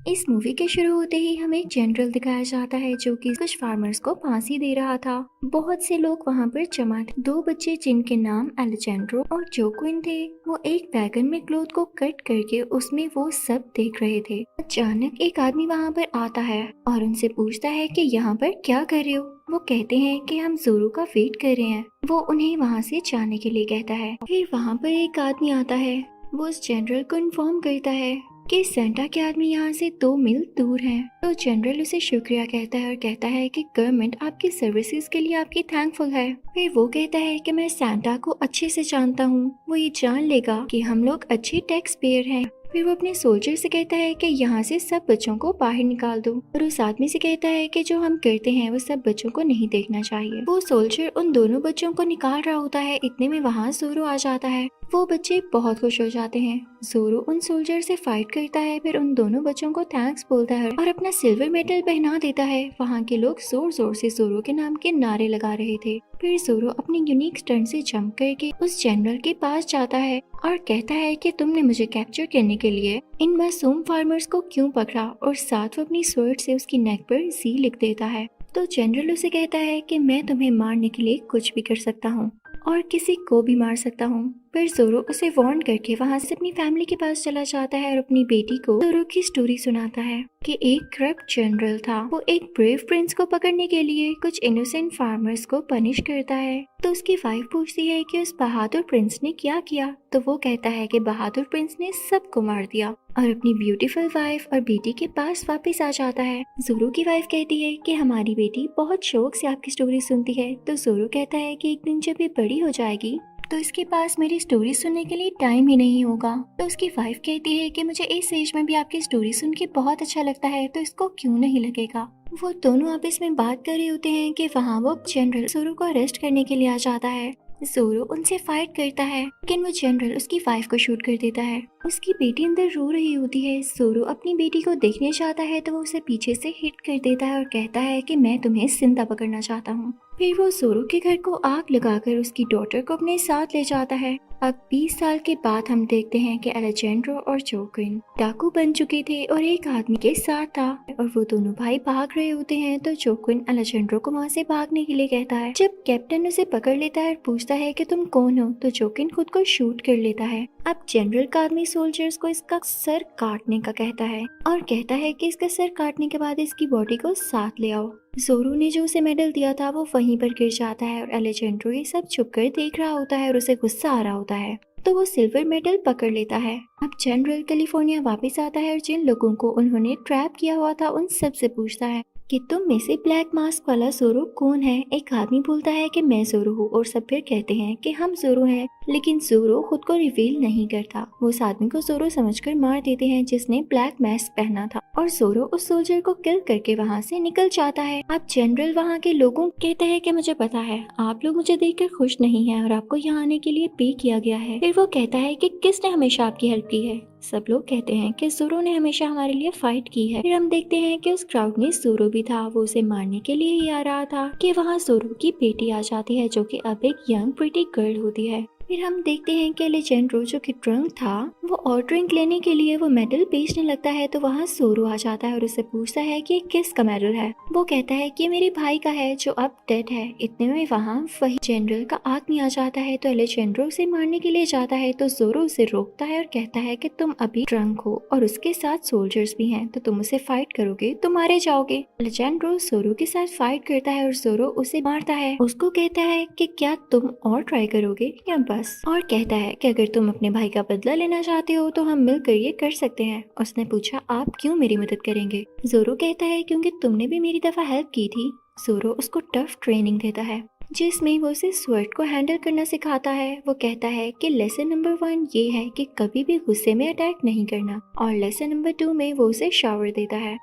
इस मूवी के शुरू होते ही हमें एक जनरल दिखाया जाता है जो कि कुछ फार्मर्स को फांसी दे रहा था। बहुत से लोग वहाँ पर जमा थे। दो बच्चे जिनके नाम एलेजेंड्रो और जोक्विन थे, वो एक वैगन में क्लोथ को कट करके उसमें वो सब देख रहे थे। अचानक एक आदमी वहाँ पर आता है और उनसे पूछता है कि यहाँ पर क्या कर रहे हो। वो कहते हैं कि हम जोरू का वेट कर रहे हैं। वो उन्हें वहाँ से जाने के लिए कहता है। फिर वहाँ पर एक आदमी आता है। वो उस जनरल को इन्फॉर्म करता है कि सेंटा के आदमी यहाँ से 2 मील दूर हैं। तो जनरल उसे शुक्रिया कहता है और कहता है कि गवर्नमेंट आपकी सर्विसेज के लिए आपकी थैंकफुल है। फिर वो कहता है कि मैं सेंटा को अच्छे से जानता हूँ, वो ये जान लेगा कि हम लोग अच्छे टैक्स पेयर हैं। फिर वो अपने सोल्जर से कहता है कि यहाँ से सब बच्चों को बाहर निकाल दो और उस आदमी से कहता है कि जो हम करते हैं वो सब बच्चों को नहीं देखना चाहिए। वो सोल्जर उन दोनों बच्चों को निकाल रहा होता है, इतने में वहाँ जोरू आ जाता है। वो बच्चे बहुत खुश हो जाते हैं। जोरू उन सोल्जर से फाइट करता है, फिर उन दोनों बच्चों को थैंक्स बोलता है और अपना सिल्वर मेडल पहना देता है। वहाँ के लोग जोर जोर से जोरू के नाम के नारे लगा रहे थे। फिर जोरू अपने यूनिक स्टंट से जंप करके उस जनरल के पास जाता है और कहता है कि तुमने मुझे कैप्चर करने के लिए इन मासूम फार्मर्स को क्यों पकड़ा, और साथ वो अपनी स्वर्ड से उसकी नेक पर जी लिख देता है। तो जनरल उसे कहता है कि मैं तुम्हें मारने के लिए कुछ भी कर सकता हूँ और किसी को भी मार सकता हूँ। फिर जोरू उसे वार्न करके वहाँ से अपनी फैमिली के पास चला जाता है और अपनी बेटी को जोरू की स्टोरी सुनाता है कि एक करप्ट जनरल था। वो एक ब्रेव प्रिंस को पकड़ने के लिए कुछ इनोसेंट फार्मर्स को पनिश करता है। तो उसकी वाइफ पूछती है कि उस बहादुर प्रिंस ने क्या किया। तो वो कहता है कि बहादुर प्रिंस ने सबको मार दिया और अपनी ब्यूटीफुल वाइफ और बेटी के पास वापस आ जाता है। जोरू की वाइफ कहती है कि हमारी बेटी बहुत शौक से आपकी स्टोरी सुनती है। तो जोरू कहता है कि एक दिन जब ये बड़ी हो जाएगी तो इसके पास मेरी स्टोरी सुनने के लिए टाइम ही नहीं होगा। तो उसकी वाइफ कहती है कि मुझे इस एज में भी आपकी स्टोरी सुन के बहुत अच्छा लगता है, तो इसको क्यों नहीं लगेगा। वो दोनों आपस में बात कर रहे होते हैं कि वहाँ वो जनरल जोरू को अरेस्ट करने के लिए आ जाता है। जोरू उनसे फाइट करता है, लेकिन वो जनरल उसकी वाइफ को शूट कर देता है। उसकी बेटी अंदर रो रही होती है। जोरू अपनी बेटी को देखने जाता है तो वो उसे पीछे से हिट कर देता है और कहता है कि मैं तुम्हें जिंदा पकड़ना चाहता हूँ। फिर वो जोरू के घर को आग लगाकर उसकी डॉटर को अपने साथ ले जाता है। अब 20 साल के बाद हम देखते हैं कि एलेजेंड्रो और जोक्विन डाकू बन चुके थे और एक आदमी के साथ था और वो दोनों भाई भाग रहे होते हैं। तो जोक्विन एलेजेंड्रो को वहाँ से भागने के लिए कहता है। जब कैप्टन उसे पकड़ लेता है और पूछता है कि तुम कौन हो, तो जोक्विन खुद को शूट कर लेता है। अब जनरल का आदमी सोल्जर्स को इसका सर काटने का कहता है और कहता है कि इसका सर काटने के बाद इसकी बॉडी को साथ ले आओ। जोरू ने जो उसे मेडल दिया था वो वहीं पर गिर जाता है और एलेजेंड्रो ये सब छुपकर देख रहा होता है और उसे गुस्सा आ रहा होता है। तो वो सिल्वर मेडल पकड़ लेता है। अब जनरल कैलिफोर्निया वापस आता है और जिन लोगों को उन्होंने ट्रैप किया हुआ था उन सब से पूछता है कि तुम में से ब्लैक मास्क वाला जोरू कौन है। एक आदमी बोलता है कि मैं जोरू हूँ और सब फिर कहते हैं कि हम जोरू हैं, लेकिन जोरू खुद को रिवील नहीं करता। वो उस आदमी को जोरू समझकर मार देते हैं जिसने ब्लैक मास्क पहना था और जोरू उस सोल्जर को किल करके वहाँ से निकल जाता है। अब जनरल वहाँ के लोगों कहते हैं कि मुझे पता है आप लोग मुझे देखकर खुश नहीं हैं और आपको यहाँ आने के लिए पे किया गया है। फिर वो कहता है कि किसने हमेशा आपकी हेल्प की है। सब लोग कहते हैं कि जोरू ने हमेशा हमारे लिए फाइट की है। फिर हम देखते हैं कि उस क्राउड में जोरू भी था। वो उसे मारने के लिए ही आ रहा था कि वहाँ जोरू की बेटी आ जाती है जो कि अब एक यंग प्रिटी गर्ल होती है। फिर हम देखते हैं कि एलेजेंड्रो जो कि ड्रंक था वो और ड्रिंक लेने के लिए वो मेडल बेचने लगता है। तो वहाँ जोरू आ जाता है और उससे पूछता है कि किसका मेडल है। वो कहता है कि मेरे भाई का है जो अब डेड है। इतने में वहाँ वही जनरल का आदमी आ जाता है। तो एलेजेंड्रो उसे मारने के लिए जाता है तो जोरू उसे रोकता है और कहता है कि तुम अभी ड्रंक हो और उसके साथ सोल्जर्स भी हैं, तो तुम उसे फाइट करोगे तो मारे जाओगे। एलेजेंड्रो जोरू के साथ फाइट करता है और जोरू उसे मारता है। उसको कहता है कि क्या तुम और ट्राई करोगे या बस, और कहता है कि अगर तुम अपने भाई का बदला लेना चाहते हो तो हम मिलकर ये कर सकते हैं। उसने पूछा आप क्यों मेरी मदद करेंगे। जोरू कहता है क्योंकि तुमने भी मेरी दफा हेल्प की थी। जोरू उसको टफ ट्रेनिंग देता है जिसमें वो उसे स्वर्ड को हैंडल करना सिखाता है। वो कहता है कि लेसन नंबर 1 ये है कि कभी भी गुस्से में अटैक नहीं करना, और लेसन नंबर 2 में वो उसे शावर देता है।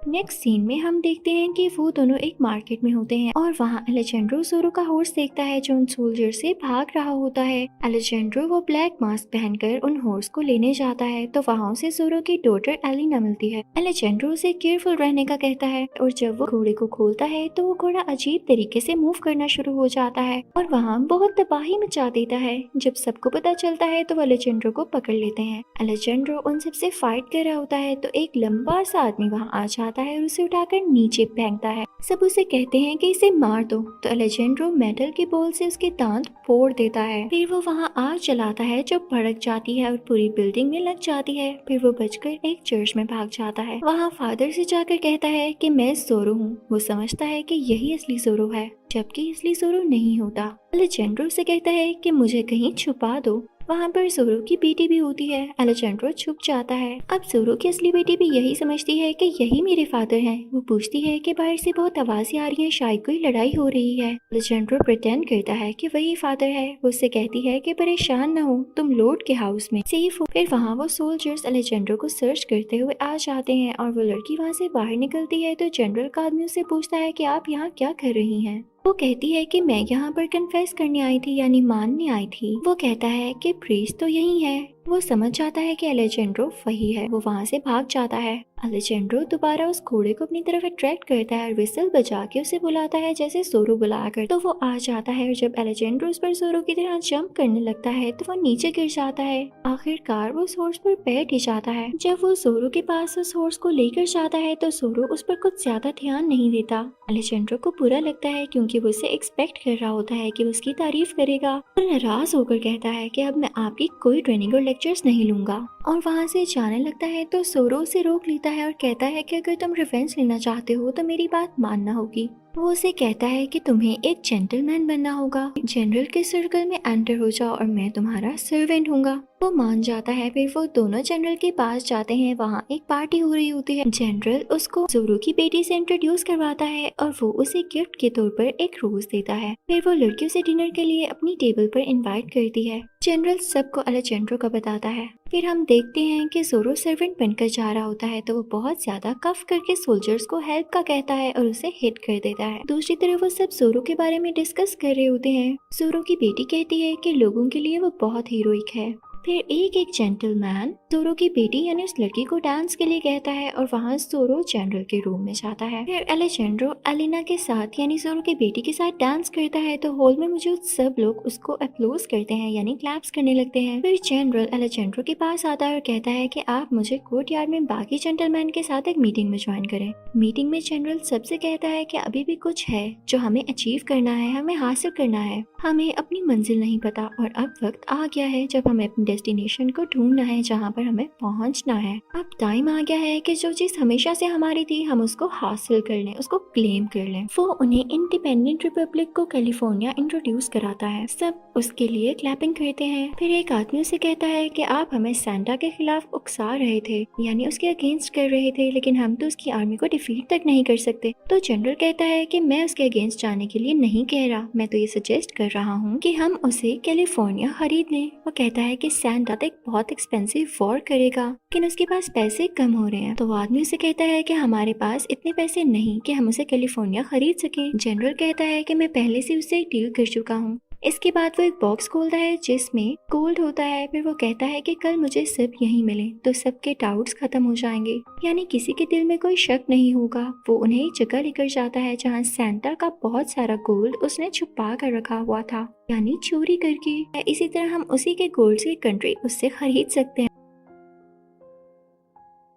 नेक्स्ट सीन में हम देखते हैं कि वो दोनों एक मार्केट में होते हैं और वहाँ एलेजेंड्रो जोरो का हॉर्स देखता है जो उन सोल्जर से भाग रहा होता है। एलेजेंड्रो वो ब्लैक मास्क पहनकर उन हॉर्स को लेने जाता है तो वहाँ उसे जोरो की डॉटर एलिना मिलती है। एलेजेंड्रो उसे केयरफुल रहने का कहता है और जब वो घोड़े को खोलता है तो वो घोड़ा अजीब तरीके से मूव करना शुरू हो जाता है और वहाँ बहुत तबाही मचा देता है। जब सबको पता चलता है तो वो एलेजेंड्रो को पकड़ लेते हैं। एलेजेंड्रो उन सबसे फाइट कर रहा होता है तो एक लंबा सा आदमी वहाँ आ जाता है और उसे उठाकर नीचे फेंकता है। सब उसे कहते हैं कि इसे मार दो तो एलेजेंड्रो मेटल के बॉल से उसके दांत फोड़ देता है। फिर वो वहाँ आग जलाता है जो भड़क जाती है और पूरी बिल्डिंग में लग जाती है। फिर वो बचकर एक चर्च में भाग जाता है। वहाँ फादर से जाकर कहता है कि मैं जोरो हूँ। वो समझता है कि यही असली जोरो है जबकि असली जोरो नहीं होता। एलेजेंड्रो से कहता है कि मुझे कहीं छुपा दो। वहाँ पर जोरो की बेटी भी होती है। एलेजेंड्रो छुप जाता है। अब जोरो की असली बेटी भी यही समझती है कि यही मेरे फादर हैं। वो पूछती है कि बाहर से बहुत आवाजें आ रही हैं, शायद कोई लड़ाई हो रही है। एलेजेंड्रो प्रिटेंड करता है कि वही फादर है। वो उससे कहती है कि परेशान न हो, तुम लॉर्ड के हाउस में सेफ हो। फिर वहाँ वो सोल्जर्स एलेजेंड्रो को सर्च करते हुए आ जाते हैं और वो लड़की वहाँ से बाहर निकलती है तो जनरल का आदमी उससे पूछता है कि आप यहाँ क्या कर रही हैं। वो कहती है कि मैं यहाँ पर कन्फेस करने आई थी, यानी मानने आई थी। वो कहता है कि प्रीस्ट तो यही है। वो समझ जाता है कि एलेजेंड्रो वही है। वो वहाँ से भाग जाता है। एलेजेंड्रो दोबारा उस घोड़े को अपनी तरफ अट्रैक्ट करता है और विसल बजा के उसे बुलाता है जैसे जोरो बुलाया कर। तो वो आ जाता है और जब एलेजेंड्रो उस पर जोरो की तरह जंप करने लगता है तो वो नीचे गिर जाता है। आखिरकार वो उस हॉर्स पर बैठ ही जाता है। जब वो जोरो के पास उस हॉर्स को लेकर जाता है तो जोरो उस पर कुछ ज्यादा ध्यान नहीं देता। एलेजेंड्रो को बुरा लगता है क्योंकि वो उसे एक्सपेक्ट कर रहा होता है कि वो उसकी तारीफ करेगा और नाराज होकर कहता है कि अब मैं आपकी कोई ट्रेनिंग और लेक्चर्स नहीं लूंगा और वहाँ से जाने लगता है। तो जोरो उसे रोक लेता है और कहता है कि अगर तुम रिवेंज लेना चाहते हो तो मेरी बात मानना होगी। वो उसे कहता है कि तुम्हें एक जेंटलमैन बनना होगा, जनरल के सर्कल में एंटर हो जाओ और मैं तुम्हारा सर्वेंट होऊंगा। वो मान जाता है। फिर वो दोनों जनरल के पास जाते हैं। वहाँ एक पार्टी हो रही होती है। जनरल उसको जोरो की बेटी से इंट्रोड्यूस करवाता है और वो उसे गिफ्ट के तौर पर एक रोज देता है। फिर वो लड़की उसे डिनर के लिए अपनी टेबल पर इनवाइट करती है। जनरल सबको एलेजेंड्रो का बताता है। फिर हम देखते हैं कि जोरो सर्वेंट बनकर जा रहा होता है तो वो बहुत ज्यादा कफ करके सोल्जर्स को हेल्प का कहता है और उसे हिट कर देता है। दूसरी तरफ वो सब जोरो के बारे में डिस्कस कर रहे होते हैं। जोरो की बेटी कहती है कि लोगों के लिए वो बहुत हीरोइक है। फिर एक जेंटलमैन जोरो की बेटी यानी उस लड़की को डांस के लिए कहता है और वहाँ जोरो जनरल के रूम में जाता है। फिर एलेजेंड्रो एलिना के साथ यानी जोरो की बेटी के साथ डांस करता है तो हॉल में मौजूद सब लोग उसको अप्लॉज करते हैं यानी क्लैप्स करने लगते हैं। फिर जनरल एलेजेंड्रो के पास आता है और कहता है कि आप मुझे कोर्ट यार्ड में बाकी जेंटलमैन के साथ एक मीटिंग में ज्वाइन करें। मीटिंग में जनरल सबसे कहता है कि अभी भी कुछ है जो हमें अचीव करना है, हमें हासिल करना है, हमें अपनी मंजिल नहीं पता और अब वक्त आ गया है जब हमें अपनी डेस्टिनेशन को ढूंढना है जहाँ पर हमें पहुँचना है। अब टाइम आ गया है कि जो चीज हमेशा से हमारी थी हम उसको हासिल कर लें, उसको क्लेम कर लें। वो उन्हें इंडिपेंडेंट रिपब्लिक को कैलिफोर्निया इंट्रोड्यूस कराता है। सब उसके लिए क्लैपिंग करते हैं। फिर एक आदमी उसे कहता है कि आप हमें सैंटा के खिलाफ उकसा रहे थे, यानी उसके अगेंस्ट कर रहे थे, लेकिन हम तो उसकी आर्मी को डिफीट तक नहीं कर सकते। तो जनरल कहता है कि मैं उसके अगेंस्ट जाने के लिए नहीं कह रहा, मैं तो ये सजेस्ट कर रहा हूँ कि हम उसे कैलिफोर्निया खरीद लें। वो कहता है कि सैंटा एक बहुत एक्सपेंसिव वॉर करेगा लेकिन उसके पास पैसे कम हो रहे हैं। तो वो आदमी उसे कहता है कि हमारे पास इतने पैसे नहीं कि हम उसे कैलिफोर्निया खरीद सकें। जनरल कहता है कि मैं पहले से उससे एक डील कर चुका हूँ। इसके बाद वो एक बॉक्स खोलता है जिसमें गोल्ड होता है। फिर वो कहता है कि कल मुझे सब यहीं मिले तो सबके डाउट्स खत्म हो जाएंगे, यानी किसी के दिल में कोई शक नहीं होगा। वो उन्हें एक जगह लेकर जाता है जहाँ सैंटा का बहुत सारा गोल्ड उसने छुपा कर रखा हुआ था, यानी चोरी करके। इसी तरह हम उसी के गोल्ड से कंट्री उससे खरीद सकते हैं।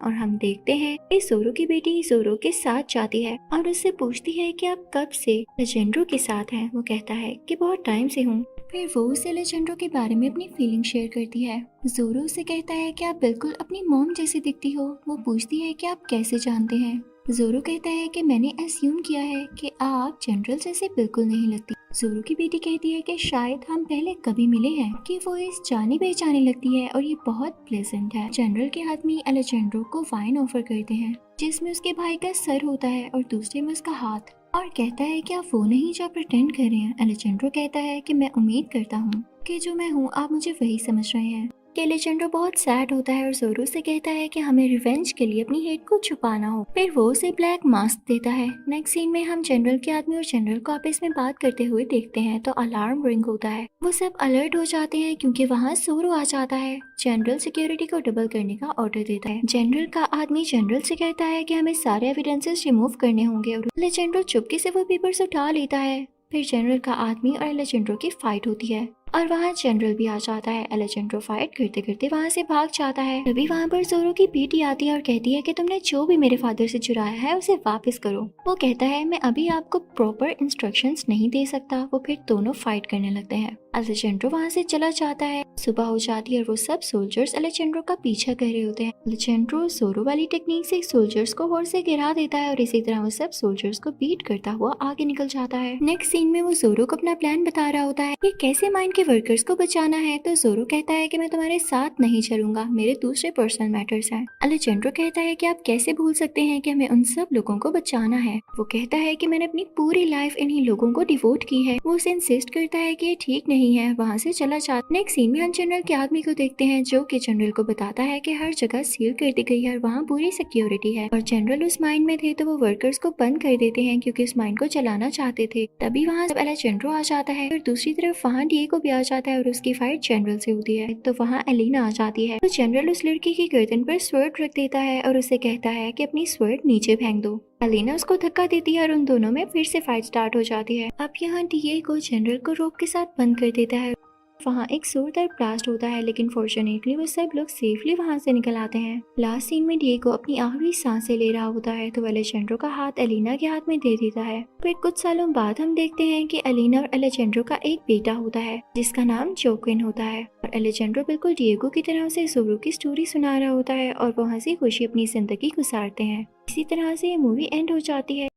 और हम देखते हैं कि जोरो की बेटी जोरो के साथ जाती है और उससे पूछती है कि आप कब से लेजेंड्रो के साथ हैं। वो कहता है कि बहुत टाइम से हूँ। फिर वो उसे लेजेंड्रो के बारे में अपनी फीलिंग शेयर करती है। जोरो उसे कहता है कि आप बिल्कुल अपनी मॉम जैसी दिखती हो। वो पूछती है कि आप कैसे जानते हैं। जोरो कहता है कि मैंने एस्यूम किया है कि आप जनरल जैसे बिल्कुल नहीं लगती। जोरो की बेटी कहती है कि शायद हम पहले कभी मिले हैं, कि वो इस जानी पहचानी लगती है और ये बहुत प्लेजेंट है। जनरल के आदमी एलेजेंड्रो को वाइन ऑफर करते हैं जिसमें उसके भाई का सर होता है और दूसरे में उसका हाथ, और कहता है कि आप वो नहीं जो प्रिटेंड कर रहे हैं। एलेजेंड्रो कहता है कि मैं उम्मीद करता हूँ कि जो मैं हूँ आप मुझे वही समझ रहे हैं। के एलेजेंड्रो बहुत सैड होता है और जोरो से कहता है कि हमें रिवेंज के लिए अपनी हेट को छुपाना हो। फिर वो उसे ब्लैक मास्क देता है। नेक्स्ट सीन में हम जनरल के आदमी और जनरल को आपस में बात करते हुए देखते हैं तो अलार्म रिंग होता है। वो सब अलर्ट हो जाते हैं क्योंकि वहाँ जोरो आ जाता है। जनरल सिक्योरिटी को डबल करने का ऑर्डर देता है। जनरल का आदमी जनरल से कहता है कि हमें सारे एविडेंसेस रिमूव करने होंगे और एलेजेंड्रो चुपके से वो पेपर्स उठा लेता है। फिर जनरल का आदमी और एलेजेंड्रो की फाइट होती है और वहाँ जनरल भी आ जाता है। एलेजेंड्रो फाइट करते करते वहाँ से भाग जाता है। तभी वहाँ पर जोरो की बेटी आती है और कहती है कि तुमने जो भी मेरे फादर से चुराया है उसे वापस करो। वो कहता है मैं अभी आपको प्रॉपर इंस्ट्रक्शंस नहीं दे सकता। वो फिर दोनों फाइट करने लगते हैं। एलेजेंड्रो वहाँ से चला जाता है। सुबह हो जाती है और वो सब सोल्जर्स एलेजेंड्रो का पीछा कर रहे होते हैं। एलेजेंड्रो जोरो वाली टेक्निक से सोल्जर्स को हॉर्स से गिरा देता है और इसी तरह वो सब सोल्जर्स को बीट करता हुआ आगे निकल जाता है। नेक्स्ट सीन में वो जोरो को अपना प्लान बता रहा होता है कि कैसे माइन के वर्कर्स को बचाना है। तो जोरो कहता है कि मैं तुम्हारे साथ नहीं चलूंगा, मेरे दूसरे पर्सनल मैटर्स हैं। एलेजेंड्रो कहता है कि आप कैसे भूल सकते हैं कि हमें उन सब लोगों को बचाना है। वो कहता है कि मैंने अपनी पूरी लाइफ इन्हीं लोगों को डिवोट की है। वो उसे इंसिस्ट करता है कि ये ठीक नहीं है। वहाँ से चला जाता। नेक्स्ट सीन में हम जनरल के आदमी को देखते हैं जो कि जनरल को बताता है कि हर जगह सील कर दी गई है और वहाँ पूरी सिक्योरिटी है और जनरल उस माइन में थे तो वो वर्कर्स को बंद कर देते हैं क्योंकि उस माइन को चलाना चाहते थे। तभी वहाँ सब एलेजेंड्रो आ जाता है और दूसरी तरफ वहाँ डिएगो भी आ जाता है और उसकी फाइट जनरल से होती है। तो वहाँ एलिना आ जाती है। तो जनरल उस लड़की की गर्दन पर स्वर्ड रख देता है और उसे कहता है कि अपनी स्वर्ड नीचे फेंक दो। एलिना उसको धक्का देती है और उन दोनों में फिर से फाइट स्टार्ट हो जाती है। अब यहाँ डिएगो जनरल को रोप के साथ बंद कर देता है। वहाँ एक जोरदार ब्लास्ट होता है लेकिन फॉर्चुनेटली वो सब लोग सेफली वहाँ से निकल आते हैं। लास्ट सीन में डिएगो अपनी आखिरी सांसें ले रहा होता है तो एलेजेंड्रो का हाथ एलिना के हाथ में दे देता है। फिर कुछ सालों बाद हम देखते हैं कि एलिना और एलेजेंड्रो का एक बेटा होता है जिसका नाम जोक्विन होता है और एलेजेंड्रो बिल्कुल डिएगो की तरह से जोरो की स्टोरी सुना रहा होता है और वो हंसी खुशी अपनी जिंदगी गुजारते हैं। इसी तरह से ये मूवी एंड हो जाती है।